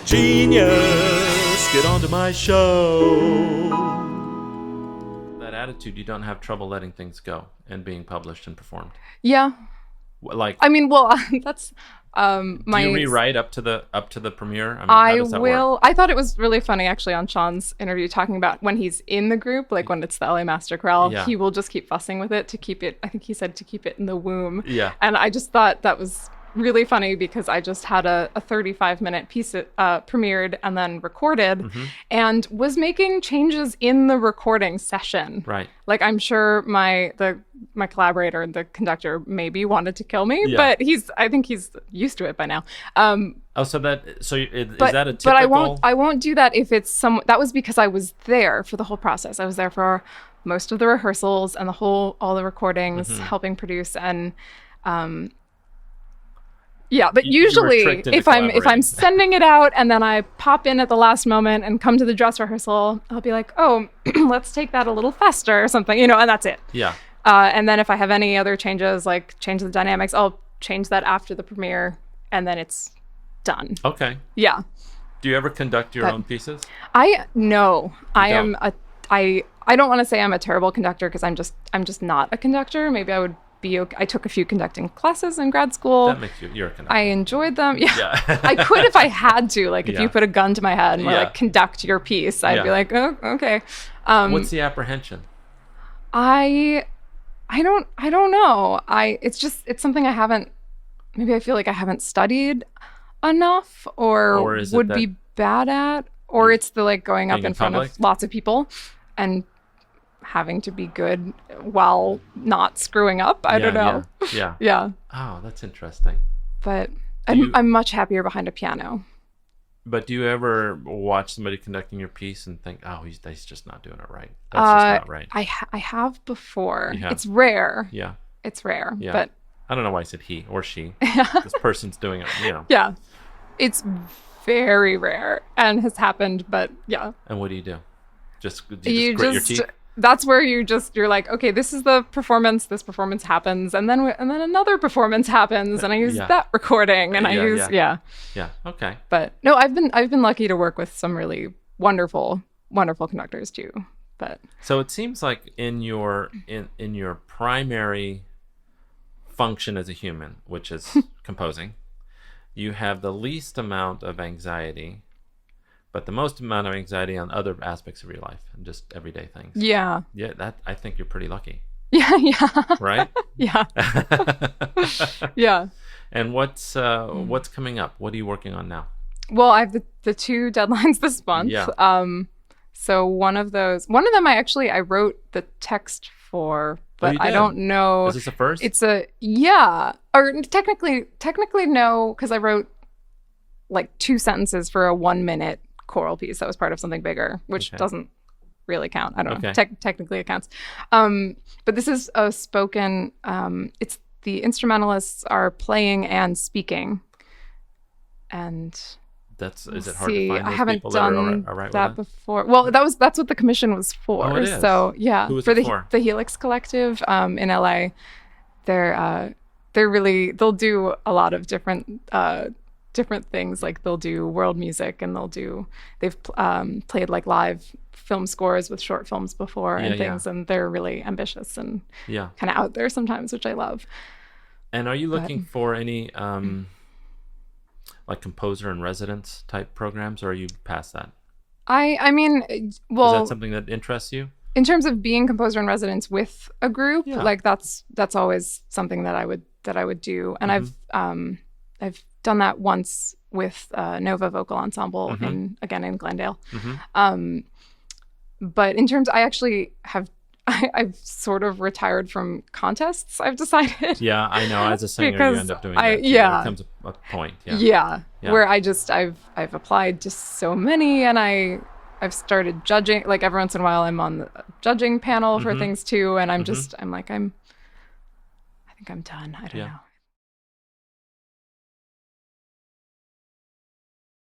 Genius, get onto my show. That attitude, you don't have trouble letting things go and being published and performed. Yeah. Like, I mean, well, that's do you rewrite up to the premiere? I mean, I how does that will. work? I thought it was really funny actually on Sean's interview talking about when he's in the group, like when it's the LA Master Chorale, Yeah. he will just keep fussing with it to keep it. I think he said to keep it in the womb. Yeah. And I just thought that was really funny because I just had a 35-minute piece premiered and then recorded and was making changes in the recording session. Right. Like I'm sure my collaborator, the conductor, maybe wanted to kill me, Yeah. but I think he's used to it by now. Is that a typical? But I won't do that if it's that was because I was there for the whole process. I was there for most of the rehearsals and all the recordings, helping produce and yeah, but usually if I'm sending it out and then I pop in at the last moment and come to the dress rehearsal, I'll be like, oh, let's take that a little faster or something, and that's it. Yeah. And then if I have any other changes, like change the dynamics, I'll change that after the premiere and then it's done. Okay. Yeah. Do you ever conduct your own pieces? No. I don't? am I don't want to say I'm a terrible conductor because I'm just not a conductor. Maybe I would be okay. I took a few conducting classes in grad school. That makes you're a conductor. I enjoyed them. Yeah. I could if I had to. Like if you put a gun to my head and were like, conduct your piece, I'd be like, oh, okay. What's the apprehension? I don't know. It's something I haven't, maybe I feel like I haven't studied enough or would be bad at, or it's the like going up in front of lots of people and having to be good while not screwing up. I don't know. Yeah. Yeah. Oh, that's interesting. But I'm much happier behind a piano. But do you ever watch somebody conducting your piece and think, oh, he's just not doing it right? That's just not right. I have before. You have? It's rare. Yeah. It's rare. Yeah. But I don't know why I said he or she. This person's doing it, Yeah. It's very rare and has happened, but yeah. And what do? Just grit your teeth? That's where you're like, okay, this is the performance. This performance happens, and then another performance happens, and I use that recording, and Yeah. Okay. But no, I've been lucky to work with some really wonderful conductors too. But so it seems like in your primary function as a human, which is composing, you have the least amount of anxiety, but the most amount of anxiety on other aspects of your life and just everyday things. Yeah. Yeah, that I think you're pretty lucky. Yeah. Right? Yeah. Yeah. And what's coming up? What are you working on now? Well, I have the two deadlines this month. Yeah. So one of them I wrote the text for, but I don't know. Is this a first? It's or technically no, because I wrote like 2 sentences for a 1-minute choral piece that was part of something bigger, which doesn't really count. I don't know. Technically it counts. But this is a spoken, it's the instrumentalists are playing and speaking. And is it hard to find those I haven't people done that are right that with before. Well, that's what the commission was for. Oh, it is? So yeah, Who was for it for? the Helix Collective in LA. They'll do a lot of different things. Like they'll do world music, and they've played like live film scores with short films before and things, and they're really ambitious and kind of out there sometimes, which I love. And are you looking for any like composer in residence type programs, or are you past that? I mean, well, is that something that interests you? In terms of being composer in residence with a group, like that's always something that I would do, and I've done that once with Nova Vocal Ensemble in Glendale. But in terms, I've sort of retired from contests, I've decided. Yeah, I know. As a singer, because you end up doing that. There comes a point. Yeah. Where I've applied to so many, and I've started judging. Like every once in a while, I'm on the judging panel for things too, and I'm like, I think I'm done. I don't know.